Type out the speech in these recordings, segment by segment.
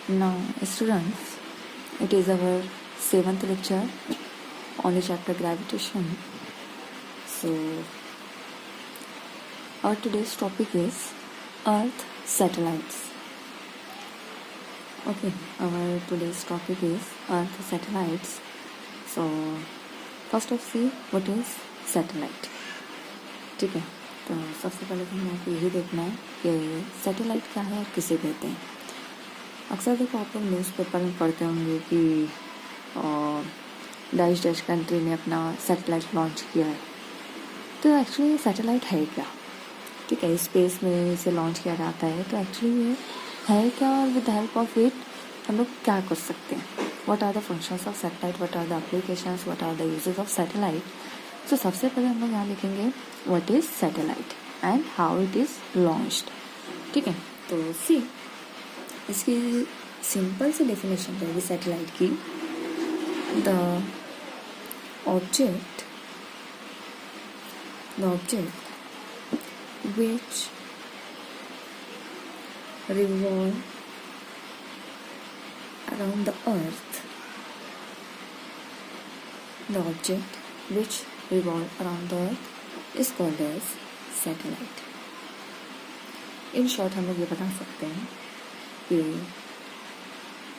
Now, students, it is our 7th lecture on the chapter gravitation. So, our today's topic is Earth satellites. Okay, our today's topic is Earth satellites. So, first of see what is satellite. ठीक है, तो सबसे पहले तो हमें यही देखना है कि सैटेलाइट क्या है और किसे कहते हैं. अक्सर देखो आप लोग न्यूज़पेपर में पढ़ते होंगे कि डैश डैश कंट्री ने अपना सैटेलाइट लॉन्च किया है. तो एक्चुअली सैटेलाइट है क्या? ठीक है, स्पेस में इसे लॉन्च किया जाता है. तो एक्चुअली ये है क्या और विद हेल्प ऑफ इट हम लोग क्या कर सकते हैं? What are the functions of satellite, what are the applications, what are the uses of satellite. तो सबसे पहले हम लोग यहाँ लिखेंगे what is satellite and how it is launched. ठीक है, तो सी इसकी सिंपल सी डेफिनेशन रहेगी सैटेलाइट की. The object which revolve around the earth, the object which revolve around the earth is called as satellite. In short हम लोग ये बता सकते हैं कि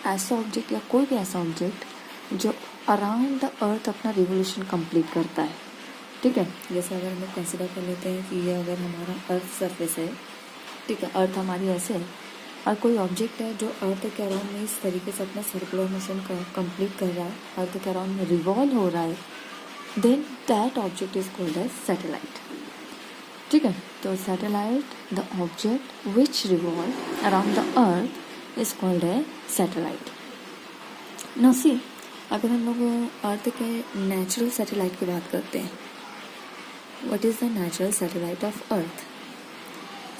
ऐसा ऑब्जेक्ट या कोई भी ऐसा ऑब्जेक्ट जो अराउंड द अर्थ अपना रिवोल्यूशन कंप्लीट करता है. ठीक है, जैसे अगर हम लोग कंसिडर कर लेते हैं कि ये अगर हमारा अर्थ सरफेस है, ठीक है, अर्थ हमारी ऐसे है और कोई ऑब्जेक्ट है जो अर्थ के अराउंड में इस तरीके से अपना सर्कुलर मोशन कंप्लीट कर रहा है, अर्थ के अराउंड में रिवॉल्व हो रहा है, then that object is called as satellite. ठीक है, तो satellite the object which revolve around the earth is called as satellite. Now see, अगर हम लोग अर्थ के नेचुरल सैटेलाइट की बात करते हैं, what is the natural satellite of earth?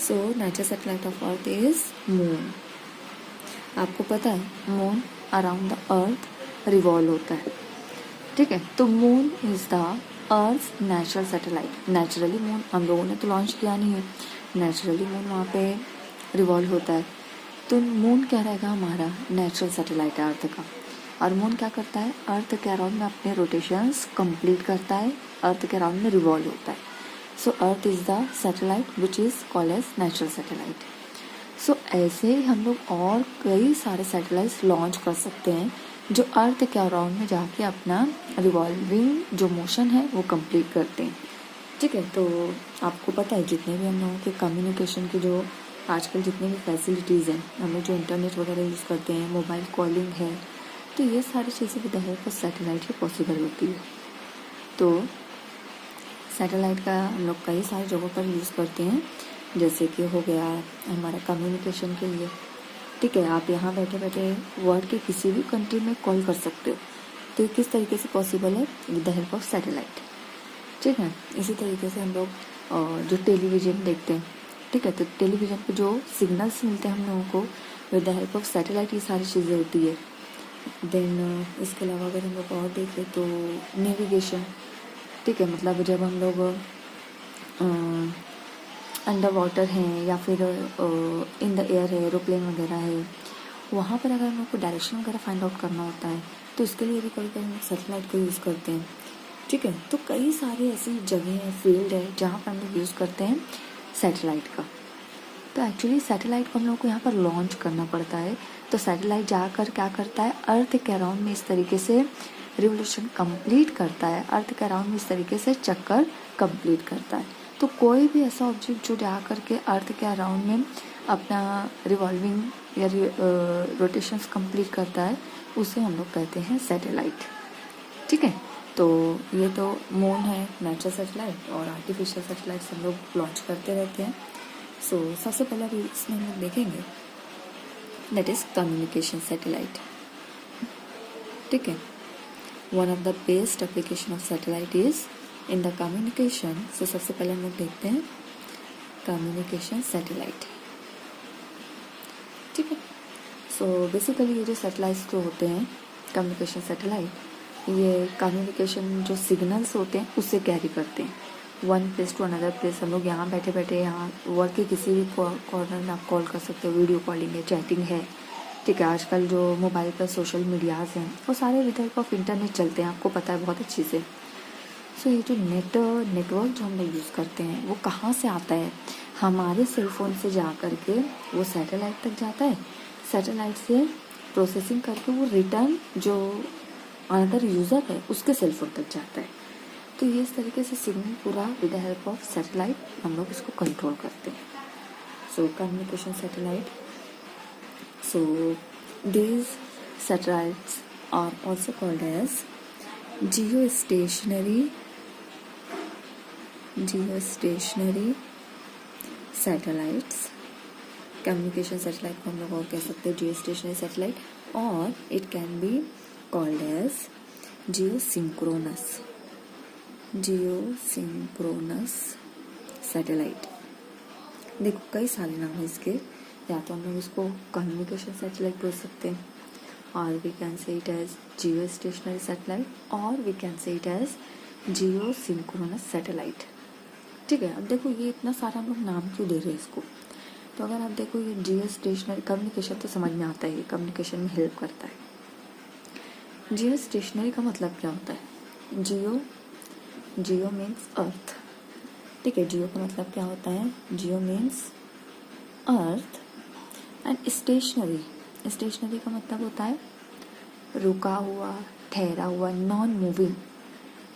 So natural satellite of earth is moon. आपको पता है moon around the earth revolve होता है. ठीक है, तो moon is the earth natural satellite. Naturally moon हम लोगों ने तो लॉन्च किया नहीं है, नेचुरली मून वहाँ पे रिवॉल्व होता है. तो मून क्या रहेगा, हमारा नेचुरल सैटेलाइट है अर्थ का. और मून क्या करता है, अर्थ के अराउंड में अपने रोटेशंस कंप्लीट करता है, अर्थ के अराउंड में रिवॉल्व होता है. So earth is the satellite which is called as natural satellite. So ऐसे ही हम लोग और कई सारे सैटेलाइट्स लॉन्च कर सकते हैं जो अर्थ के अराउंड में जाके अपना रिवॉल्विंग जो मोशन है वो कंप्लीट करते हैं. ठीक है, तो आपको पता है जितने भी हम लोगों के कम्युनिकेशन की जो आजकल जितनी भी फैसिलिटीज़ हैं, हम लोग जो इंटरनेट वगैरह यूज़ करते हैं, मोबाइल कॉलिंग है, तो ये सारी चीज़ें with the help of satellite he possible होती है. तो सैटेलाइट का हम लोग कई सारी जगहों पर यूज़ करते हैं, जैसे कि हो गया हमारा कम्युनिकेशन के लिए. ठीक है, आप यहाँ बैठे बैठे वर्ल्ड के किसी भी कंट्री में कॉल कर सकते हो. तो ये किस तरीके से पॉसिबल है, with the help of satellite. ठीक है, इसी तरीके से हम लोग जो टेलीविज़न देखते हैं, ठीक है, तो टेलीविज़न पे जो सिग्नल्स मिलते हैं हम लोगों को with the help of satellite ये सारी चीज़ें होती है. देन इसके अलावा अगर हम लोग और देखें तो नेविगेशन. ठीक है, मतलब जब हम लोग अंडर वाटर हैं या फिर इन द एयर है, एरोप्लेन वगैरह है, वहाँ पर अगर हम लोग को डायरेक्शन वगैरह फाइंड आउट करना होता है तो उसके लिए भी कभी कभी हम लोग सैटेलाइट को यूज़ करते हैं. ठीक है, तो कई सारी ऐसी जगह हैं, फील्ड है जहाँ पर हम लोग यूज़ करते हैं सैटेलाइट का. तो एक्चुअली सैटेलाइट को हम लोग को यहाँ पर लॉन्च करना पड़ता है. तो सैटेलाइट जाकर क्या करता है, अर्थ के अराउंड में इस तरीके से रिवोल्यूशन कंप्लीट करता है, अर्थ के अराउंड में इस तरीके से चक्कर कंप्लीट करता है. तो कोई भी ऐसा ऑब्जेक्ट जो जा करके अर्थ के अराउंड में अपना रिवॉल्विंग या रोटेशंस कंप्लीट करता है, उसे हम लोग कहते हैं सैटेलाइट. ठीक है, तो ये तो मून है नेचुरल सैटेलाइट, और आर्टिफिशियल सैटेलाइट्स हम लोग लॉन्च करते रहते हैं. सो सबसे पहले अभी इसमें हम लोग देखेंगे दैट इज कम्युनिकेशन सैटेलाइट. ठीक है, one of the best application of satellite is in the communication. So सबसे पहले हम लोग देखते हैं कम्युनिकेशन सैटेलाइट. ठीक है, सो बेसिकली ये जो सैटेलाइट्स जो होते हैं कम्युनिकेशन सैटेलाइट, ये कम्युनिकेशन जो सिग्नल्स होते हैं उससे कैरी करते हैं one place to another place. हम लोग यहाँ बैठे बैठे यहाँ वर्ल्ड के किसी भी कॉर्नर में आप कॉल कर सकते हो, वीडियो कॉलिंग है, चैटिंग है, ठीक है, आजकल जो मोबाइल पर सोशल मीडियाज़ हैं वो सारे विद हेल्प ऑफ इंटरनेट चलते हैं, आपको पता है बहुत अच्छी से। सो ये जो नेटवर्क जो हम लोग यूज़ करते हैं वो कहाँ से आता है, हमारे सेल फ़ोन से जा कर के वो सैटेलाइट तक जाता है, सैटेलाइट से प्रोसेसिंग करके वो रिटर्न जो अनदर यूज़र है उसके सेल फ़ोन तक जाता है। तो ये इस तरीके से सिग्नल पूरा with the help of satellite हम लोग इसको कंट्रोल करते हैं। So communication satellite, so these satellites are also called as geostationary satellites। Communication satellite को हम लोग और कह सकते हैं जियोस्टेशनरी सैटेलाइट, और it can be called as geosynchronous satellite. देखो कई सारे नाम है इसके, या तो हम लोग इसको कम्युनिकेशन सैटेलाइट बोल सकते हैं, और we can say it as geostationary satellite, और we can say it as geosynchronous satellite. ठीक है, अब देखो ये इतना सारा हम लोग नाम क्यों दे रहे हैं इसको। तो अगर आप देखो ये जियो स्टेशनरी कम्युनिकेशन तो समझ में आता है, ये कम्युनिकेशन में हेल्प करता है। जियो स्टेशनरी का मतलब क्या होता है, जियो मीन्स अर्थ। ठीक है, जियो का मतलब क्या होता है, geo means earth, and stationary का मतलब होता है रुका हुआ, ठहरा हुआ, नॉन मूविंग।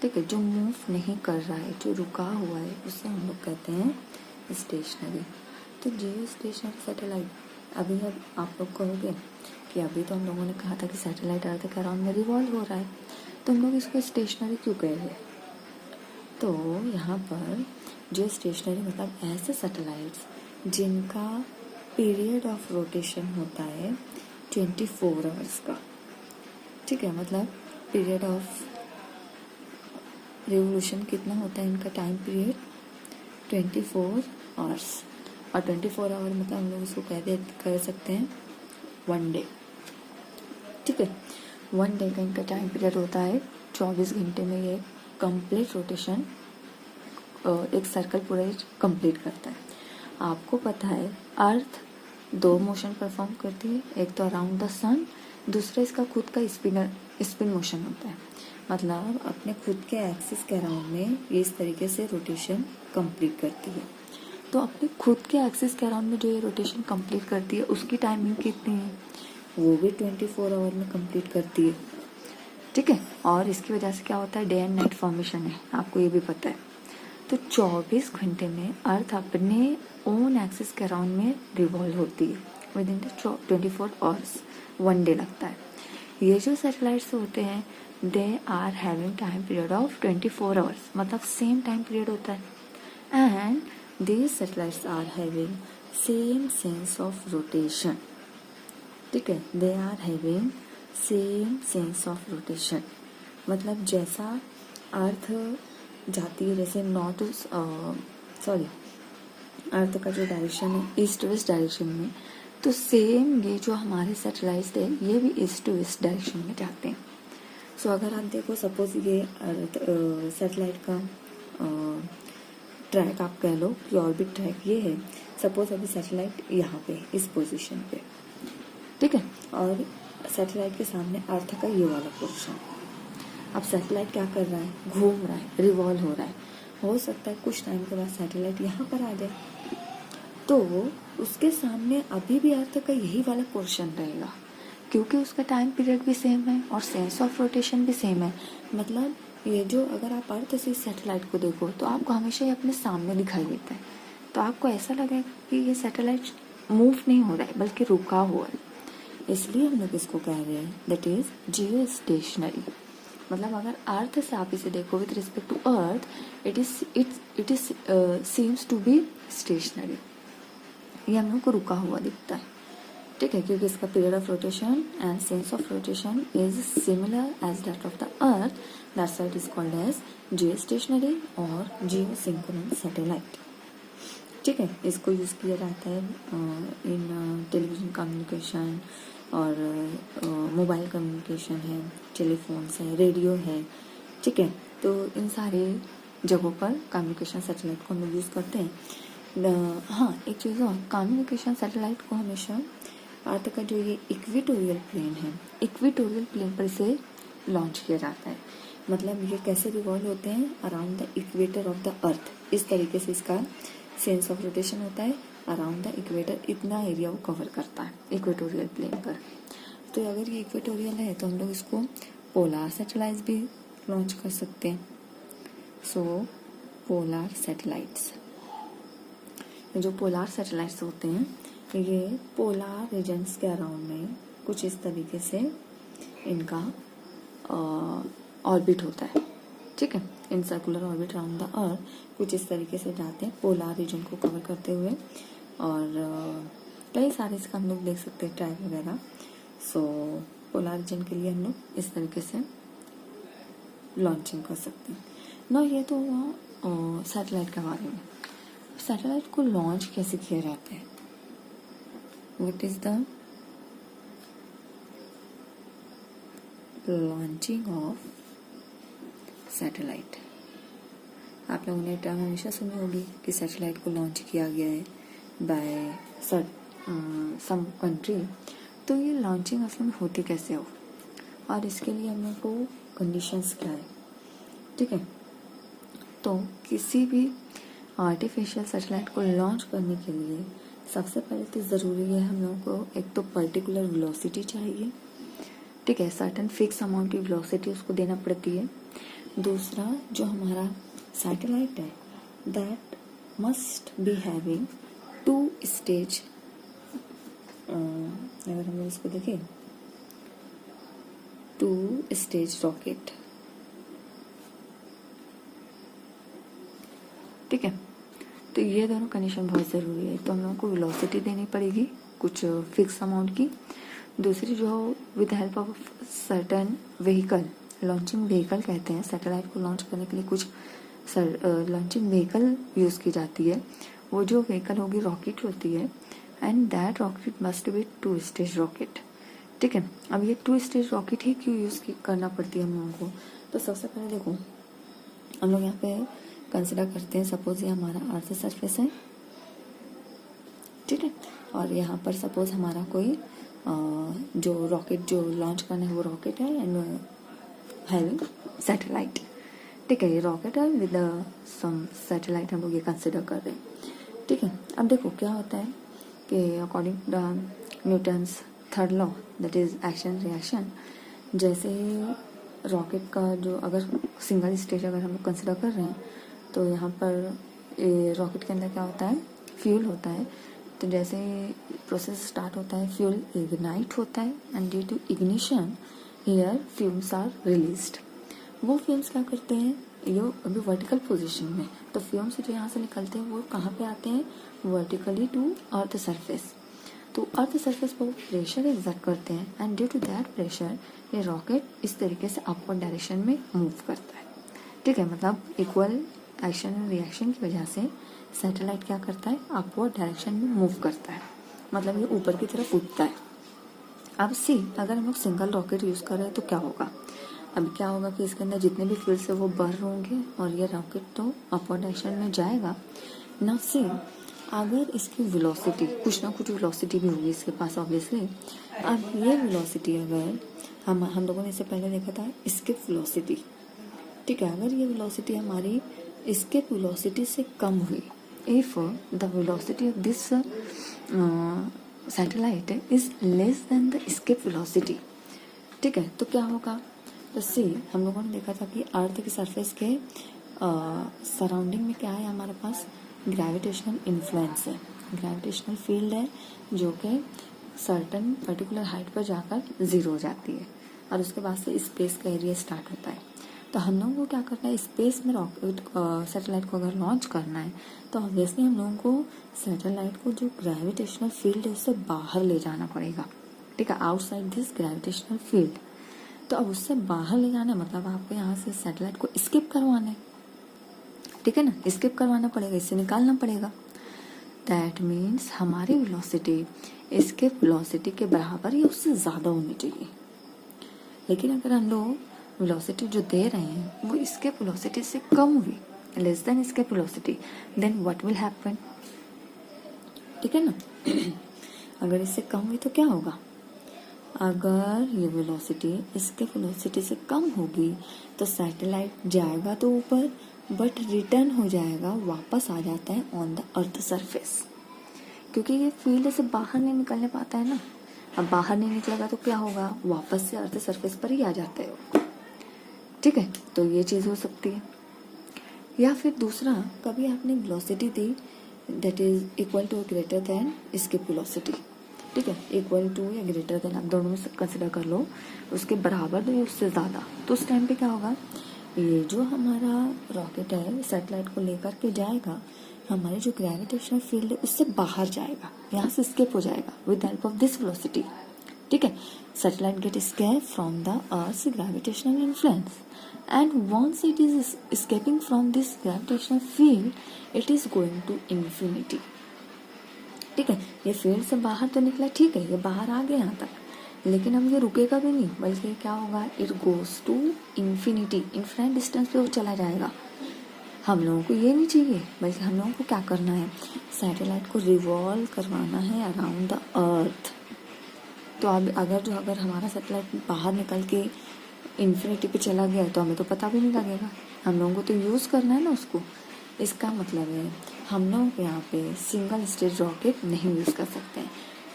ठीक है, जो मूव नहीं कर रहा है, जो रुका हुआ है, उसे हम लोग कहते हैं स्टेशनरी। तो जियो स्टेशनरी सैटेलाइट, अभी अब आप लोग कहोगे कि अभी तो हम लोगों ने कहा था कि सैटेलाइट अर्थ के अराउंड में रिवॉल्व हो रहा है, तो हम लोग इसको स्टेशनरी क्यों कह रहे हैं। तो यहाँ पर जियो स्टेशनरी मतलब ऐसे सैटेलाइट्स जिनका पीरियड ऑफ रोटेशन होता है 24 आवर्स का। ठीक है, मतलब पीरियड ऑफ रिवोल्यूशन कितना होता है इनका, टाइम पीरियड 24 आवर्स, और 24 आवर मतलब हम लोग इसको कह सकते हैं 1 डे। ठीक है, 1 डे का इनका टाइम पीरियड होता है, 24 घंटे में ये कंप्लीट रोटेशन एक सर्कल पूरा कंप्लीट करता है। आपको पता है अर्थ 2 मोशन परफॉर्म करती है, एक तो अराउंड द सन, दूसरा इसका खुद का स्पिन मोशन होता है। मतलब अपने खुद के एक्सिस के अराउंड में ये इस तरीके से रोटेशन कंप्लीट करती है। तो अपने खुद के एक्सिस के अराउंड में जो ये रोटेशन कंप्लीट करती है उसकी टाइमिंग कितनी है, वो भी 24 आवर में कंप्लीट करती है। ठीक है, और इसकी वजह से क्या होता है, डे एंड नाइट फॉर्मेशन है, आपको ये भी पता है। तो 24 घंटे में अर्थ अपने ओन एक्सिस के अराउंड में रिवॉल्व होती है within the 24 hours, 1 day लगता है। ये जो सैटेलाइट्स होते हैं they are having time period of 24 hours, मतलब सेम टाइम पीरियड होता है, and these satellites are having same sense of rotation. ठीक है, they are having same sense of rotation, मतलब जैसा अर्थ जाती है, जैसे अर्थ का जो डायरेक्शन है ईस्ट वेस्ट डायरेक्शन में, तो सेम ये जो हमारे सैटेलाइट्स है ये भी ईस्ट टू वेस्ट डायरेक्शन में जाते हैं। सो अगर आप देखो सपोज ये सैटेलाइट का ट्रैक आप कह लो कि ऑर्बिट ट्रैक ये है, सपोज अभी सैटेलाइट यहाँ पे इस पोजीशन पे, ठीक है, और सैटेलाइट के सामने अर्थ का ये वाला पोर्शन। अब सैटेलाइट क्या कर रहा है, घूम रहा है, रिवॉल्व हो रहा है, हो सकता है कुछ टाइम के बाद सैटेलाइट यहाँ पर आ जाए, तो उसके सामने अभी भी अर्थ का यही वाला पोर्शन रहेगा, क्योंकि उसका टाइम पीरियड भी सेम है और सेंस ऑफ रोटेशन भी सेम है। मतलब ये जो अगर आप अर्थ से इस सैटेलाइट को देखो तो आपको हमेशा ही अपने सामने दिखाई देता है, तो आपको ऐसा लगेगा कि ये सैटेलाइट मूव नहीं हो रहा है बल्कि रुका हुआ है, इसलिए हम लोग इसको कह रहे हैं दैट इज जियो स्टेशनरी। मतलब अगर अर्थ से आप इसे देखो with respect to earth, it is seems to be stationary, ये हम लोग को रुका हुआ दिखता है। ठीक है, क्योंकि इसका period of rotation and sense of rotation is similar as that of the earth, that's why it is called as geostationary और जियो सिंक्रोनस सैटेलाइट। ठीक है, इसको यूज़ किया जाता है इन टेलीविजन कम्युनिकेशन और मोबाइल कम्युनिकेशन है, telephones है, रेडियो है। ठीक है, तो इन सारे जगहों पर कम्युनिकेशन सैटेलाइट को हम लोग यूज़ करते हैं। हाँ, एक चीज़ और, कम्युनिकेशन सैटेलाइट को हमेशा अर्थ का जो ये इक्वेटोरियल प्लेन है, इक्वेटोरियल प्लेन पर इसे लॉन्च किया जाता है। मतलब ये कैसे रिवॉल्व होते हैं? Around the equator of the अर्थ। इस तरीके से इसका सेंस ऑफ रोटेशन होता है। अराउंड द इक्वेटर इतना एरिया वो कवर करता है इक्वेटोरियल प्लेन पर। तो अगर ये इक्वेटोरियल है तो हम लोग इसको पोलार सैटेलाइट्स भी लॉन्च कर सकते हैं। सो पोलार सैटेलाइट्स, जो पोलार सैटेलाइट्स होते हैं ये पोलार रीजन्स के अराउंड में कुछ इस तरीके से इनका ऑर्बिट होता है। ठीक है, in circular orbit around the अर्थ कुछ इस तरीके से जाते हैं पोलार रीजन को कवर करते हुए। और कई सारे इसका हम लोग देख सकते हैं ट्रैक वगैरह। सो पोलार रीजन के लिए हम लोग इस तरीके से लॉन्चिंग कर सकते हैं ना। ये तो हुआ सैटेलाइट के बारे में। सैटेलाइट को लॉन्च कैसे किया जाता है? What is the launching of satellite? आप लोगों ने टर्म हमेशा सुनी होगी कि सैटेलाइट को लॉन्च किया गया है बाय सम कंट्री। तो ये लॉन्चिंग असल में होती कैसे हो और इसके लिए हम लोग को कंडीशंस क्या है? ठीक है, तो किसी भी आर्टिफिशियल सैटेलाइट को लॉन्च करने के लिए सबसे पहले तो ज़रूरी है हम लोगों को एक तो पर्टिकुलर वेलोसिटी चाहिए। ठीक है, सर्टेन फिक्स अमाउंट की वेलोसिटी उसको देना पड़ती है। दूसरा, जो हमारा सैटेलाइट है that must be having 2 stage. अगर हम इसको देखें 2 स्टेज रॉकेट। ठीक है, तो ये दोनों कंडीशन बहुत ज़रूरी है। तो हम लोगों को वेलोसिटी देनी पड़ेगी कुछ फिक्स अमाउंट की। दूसरी जो with help of certain vehicle, launching vehicle कहते हैं सैटेलाइट को लॉन्च करने के लिए कुछ लॉन्चिंग व्हीकल यूज़ की जाती है। वो जो व्हीकल होगी रॉकेट होती है and that rocket must be 2 stage rocket. ठीक है, अब ये 2 स्टेज रॉकेट ही क्यों यूज़ करना पड़ती है हम लोगों को? तो सबसे पहले देखो हम लोग यहाँ पे कंसिडर करते हैं, सपोज ये हमारा अर्थ सरफेस है। ठीक है, और यहाँ पर सपोज हमारा कोई जो रॉकेट जो लॉन्च करना है वो रॉकेट है एंड हैविंग सैटेलाइट। ठीक है, ये रॉकेट है विद सम सैटेलाइट हम लोग ये कंसिडर कर रहे हैं। ठीक है, अब देखो क्या होता है कि according to Newton's third law that is action reaction, जैसे रॉकेट का जो अगर सिंगल स्टेज अगर हम लोग कंसिडर कर रहे हैं तो यहाँ पर रॉकेट के अंदर क्या होता है? फ्यूल होता है। तो जैसे प्रोसेस स्टार्ट होता है फ्यूल इग्नाइट होता है and due to ignition here fumes are released. वो फ्यूम्स क्या करते हैं? ये अभी वर्टिकल पोजीशन में, तो फ्यूम्स जो यहाँ से निकलते हैं वो कहाँ पे आते हैं? Vertically to earth surface. तो अर्थ सरफेस पर प्रेशर एग्जर्ट करते हैं and due to that pressure ये रॉकेट इस तरीके से अपवर्ड डायरेक्शन में मूव करता है। ठीक है, मतलब इक्वल एक्शन एंड रिएक्शन की वजह से सैटेलाइट क्या करता है? अपवर्ड डायरेक्शन में मूव करता है, मतलब ये ऊपर की तरफ उठता है। अब सी अगर हम लोग सिंगल रॉकेट यूज़ कर रहे हैं तो क्या होगा? अब क्या होगा कि इसके अंदर जितने भी फ्यूल्स है वो बर्न होंगे और ये रॉकेट तो अपवर्ड डायरेक्शन में जाएगा ना। सी अगर इसकी वेलोसिटी कुछ ना कुछ वेलोसिटी भी होगी इसके पास ऑब्वियसली। अब ये वेलोसिटी अगर हम लोगों ने इससे पहले देखा था एस्केप वेलोसिटी। ठीक है, अगर ये वेलोसिटी हमारी एस्केप वेलोसिटी से कम हुई, if the velocity of this satellite is less than the escape velocity, ठीक है, तो क्या होगा? तो सी हम लोगों ने देखा था कि अर्थ के सरफेस के सराउंडिंग में क्या है हमारे पास? ग्रेविटेशनल इन्फ्लुएंस है, ग्रेविटेशनल फील्ड है जो कि सर्टन पर्टिकुलर हाइट पर जाकर ज़ीरो हो जाती है और उसके बाद से स्पेस का एरिया स्टार्ट होता है। तो हम लोगों को क्या करना है? स्पेस में रॉकेट सैटेलाइट को अगर लॉन्च करना है तो ऑब्वियसली हम लोगों को सैटेलाइट को जो ग्रेविटेशनल फील्ड है उससे बाहर ले जाना पड़ेगा। ठीक है, आउटसाइड दिस ग्रेविटेशनल फील्ड। तो अब उससे बाहर ले जाना है मतलब आपको यहाँ से सैटेलाइट को स्किप करवाना है। ठीक है ना, स्किप करवाना पड़ेगा, इससे निकालना पड़ेगा। दैट मीन्स हमारी वेलोसिटी स्किप वेलोसिटी के बराबर या उससे ज़्यादा होनी चाहिए। लेकिन अगर हम लोग वेलोसिटी जो दे रहे हैं वो स्केप वेलोसिटी से कम हुई, less than escape velocity, then what will happen? ठीक है ना। अगर इससे कम हुई तो क्या होगा, अगर ये वेलोसिटी इसके वेलोसिटी से कम होगी तो सैटेलाइट जाएगा तो ऊपर, बट रिटर्न हो जाएगा, वापस आ जाता है ऑन द अर्थ सरफेस, क्योंकि ये फील्ड से बाहर नहीं निकलने पाता है ना। अब बाहर नहीं निकलेगा तो क्या होगा, वापस से अर्थ सरफेस पर ही आ जाता है वो। ठीक है, तो ये चीज़ हो सकती है। या फिर दूसरा, कभी आपने वेलोसिटी दी that is equal to greater than इसकी वेलोसिटी, ठीक है, इक्वल टू या ग्रेटर देन, आप दोनों में कंसिडर कर लो, उसके बराबर तो उससे ज़्यादा, तो उस टाइम पे क्या होगा, ये जो हमारा रॉकेट है सैटेलाइट को लेकर के जाएगा, हमारे जो ग्रेविटेशनल फील्ड है उससे बाहर जाएगा, यहाँ से स्केप हो जाएगा with help of this velocity. ठीक है, satellite get escape from the Earth's gravitational influence, and once it is escaping from this gravitational field, it is going to infinity. ठीक है, ये फील्ड से बाहर तो निकला, ठीक है, ये बाहर आ गया यहाँ तक, लेकिन अब ये रुकेगा भी नहीं, बल्कि क्या होगा, it goes to infinity, infinite distance पे वो चला जाएगा। हम लोगों को ये नहीं चाहिए, बल्कि हम लोगों को क्या करना है, सैटेलाइट को रिवॉल्व करवाना है अराउंड द अर्थ। तो अब अगर हमारा सैटेलाइट बाहर निकल के इन्फिनिटी पे चला गया तो हमें तो पता भी नहीं लगेगा, हम लोगों को तो यूज़ करना है ना उसको। इसका मतलब है हम लोग यहाँ पे सिंगल स्टेज रॉकेट नहीं यूज़ कर सकते हैं।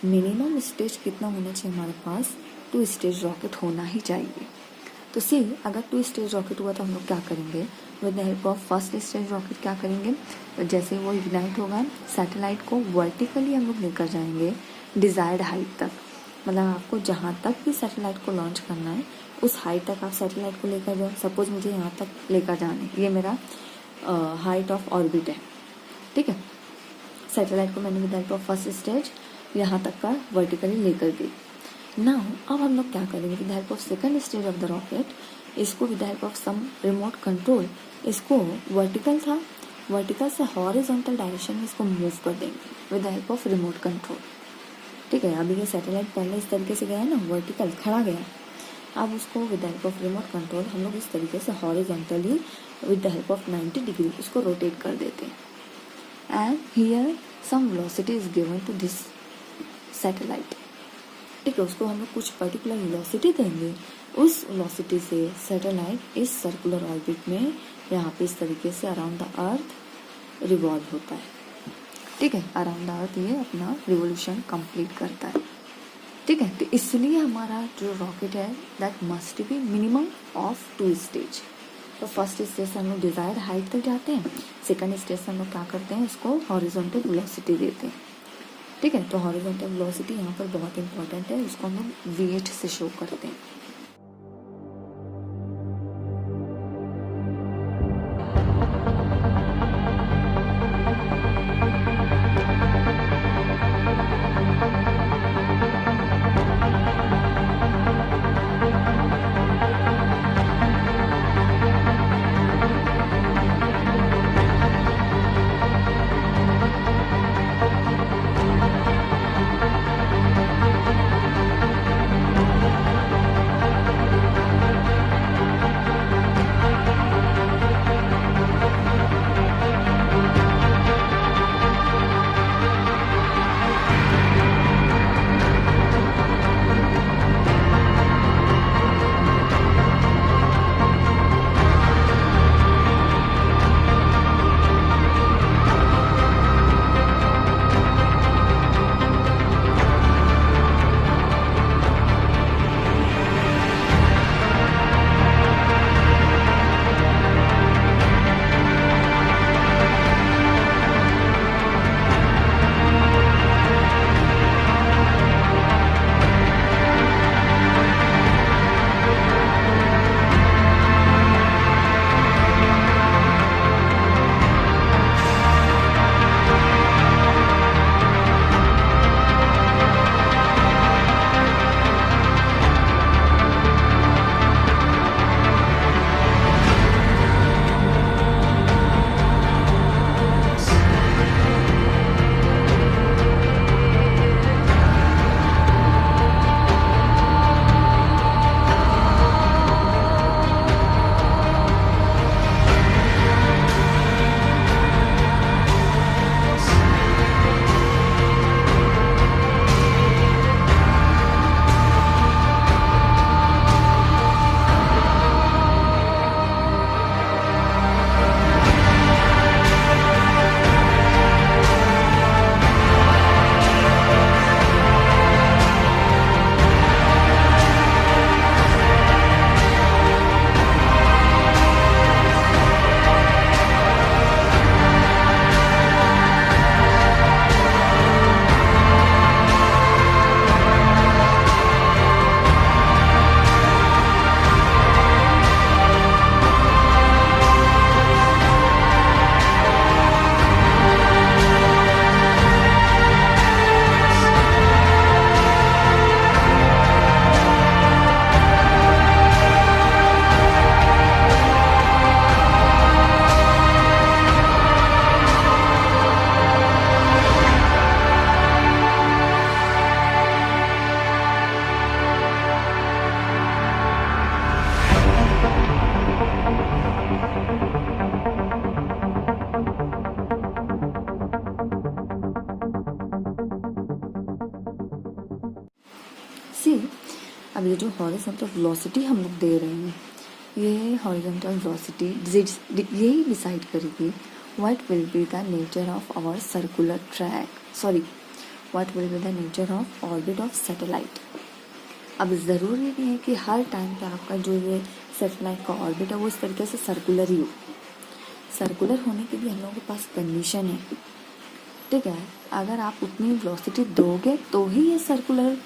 मिनिमम स्टेज कितना होना चाहिए हमारे पास, 2 स्टेज रॉकेट होना ही चाहिए। तो सी अगर 2 स्टेज रॉकेट हुआ तो हम लोग क्या करेंगे, with the help of first stage rocket क्या करेंगे, जैसे वो इग्नाइट होगा सैटेलाइट को वर्टिकली हम लोग लेकर जाएंगे डिज़ायर्ड हाइट तक। मतलब आपको जहाँ तक भी सैटेलाइट को लॉन्च करना है उस हाइट तक आप सैटेलाइट को लेकर जाओ। सपोज मुझे यहाँ तक लेकर जाना है, ये मेरा हाइट ऑफ ऑर्बिट है, ठीक है, सैटेलाइट को मैंने with help of first stage यहाँ तक का वर्टिकली लेकर गई। नाउ अब हम लोग क्या करेंगे, with help of second stage of the rocket, इसको with help of some remote control इसको वर्टिकल से हॉरिजॉन्टल डायरेक्शन में इसको मूव कर देंगे with help of remote control. ठीक है, अभी ये सैटेलाइट पहले इस तरीके से गया है ना, वर्टिकल खड़ा गया, अब उसको with help of remote control हम लोग इस तरीके से horizontally with the help of 90 degree उसको रोटेट कर देते हैं, and here some velocity is given to this satellite. ठीक है, उसको हम लोग कुछ पर्टिकुलर वेलोसिटी देंगे, उस वेलोसिटी से सैटेलाइट इस सर्कुलर ऑर्बिट में यहाँ पे इस तरीके से अराउंड द अर्थ रिवॉल्व होता है। ठीक है, अराउंड द अर्थ ये अपना रिवोल्यूशन कंप्लीट करता है। ठीक है, तो इसलिए हमारा जो रॉकेट है that must be minimum of 2 stage. तो फर्स्ट स्टेज से हम लोग डिजायर्ड हाइट तक जाते हैं, सेकंड स्टेज से हम लोग क्या करते हैं, इसको हॉरिजॉन्टल वेलोसिटी देते हैं। ठीक है, तो हॉरिजॉन्टल वेलोसिटी यहाँ पर बहुत इंपॉर्टेंट है, उसको हम लोग V8 से शो करते हैं। अब ये जो हॉरिजॉन्टल वेलोसिटी हम लोग दे रहे हैं, ये हॉरिजॉन्टल वेलोसिटी यही डिसाइड करेगी what will be the nature of our circular track, what will be the nature of orbit of satellite. अब ज़रूरी नहीं है कि हर टाइम पे आपका जो ये सैटेलाइट का ऑर्बिट है वो इस तरीके से सर्कुलर ही हो। सर्कुलर होने के लिए हम लोगों के पास कंडीशन है, ठीक है। अगर आप उतनी वेलोसिटी दोगे तो ही ये सर्कुलर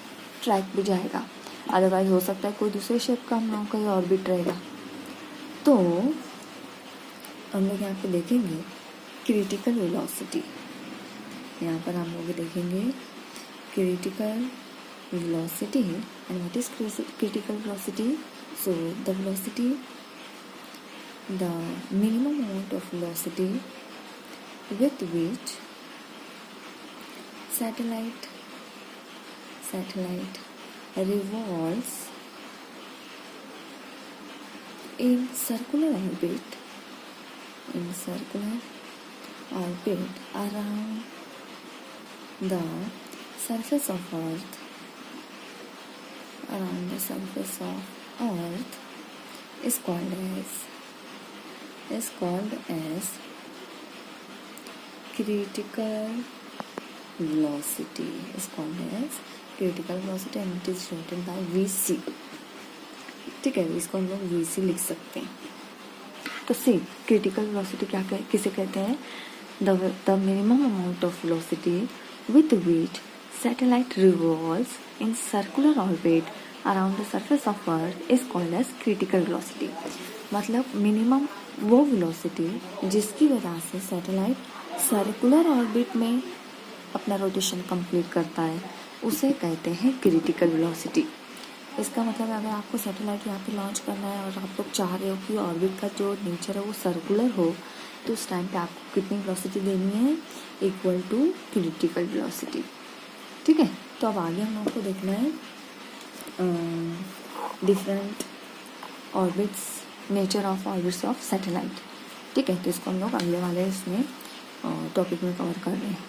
ट्रैक पे जाएगा, अदरवाइज हो सकता है कोई दूसरे शेप का हम लोगों का ये ऑर्बिट रहेगा। तो हम लोग यहाँ पे देखेंगे क्रिटिकल वेलोसिटी, यहाँ पर हम लोग देखेंगे critical velocity. And what is critical velocity? So the velocity, the minimum amount of velocity with which satellite revolves in circular orbit around the surface of Earth is called as critical velocity. And it is written by VC, ठीक है। इसको हम लोग VC लिख सकते हैं। तो सी critical velocity किसे कहते हैं? The minimum amount of velocity with which satellite revolves in circular orbit around the surface of Earth is called as critical velocity। मतलब मिनिमम वो वेलोसिटी जिसकी वजह से सैटेलाइट सर्कुलर ऑर्बिट में अपना रोटेशन कंप्लीट करता है, उसे कहते हैं क्रिटिकल वेलोसिटी। इसका मतलब अगर आपको सैटेलाइट यहाँ पे लॉन्च करना है और आप लोग चाह रहे हो कि ऑर्बिट का जो नेचर है वो सर्कुलर हो, तो उस टाइम पे आपको कितनी वेलोसिटी देनी है? इक्वल टू क्रिटिकल वेलोसिटी, ठीक है। तो अब आगे हम लोगों को देखना है different orbits, nature of orbits of satellite, ठीक है। तो इसको हम लोग अगले वाले इसमें टॉपिक में कवर कर रहे हैं।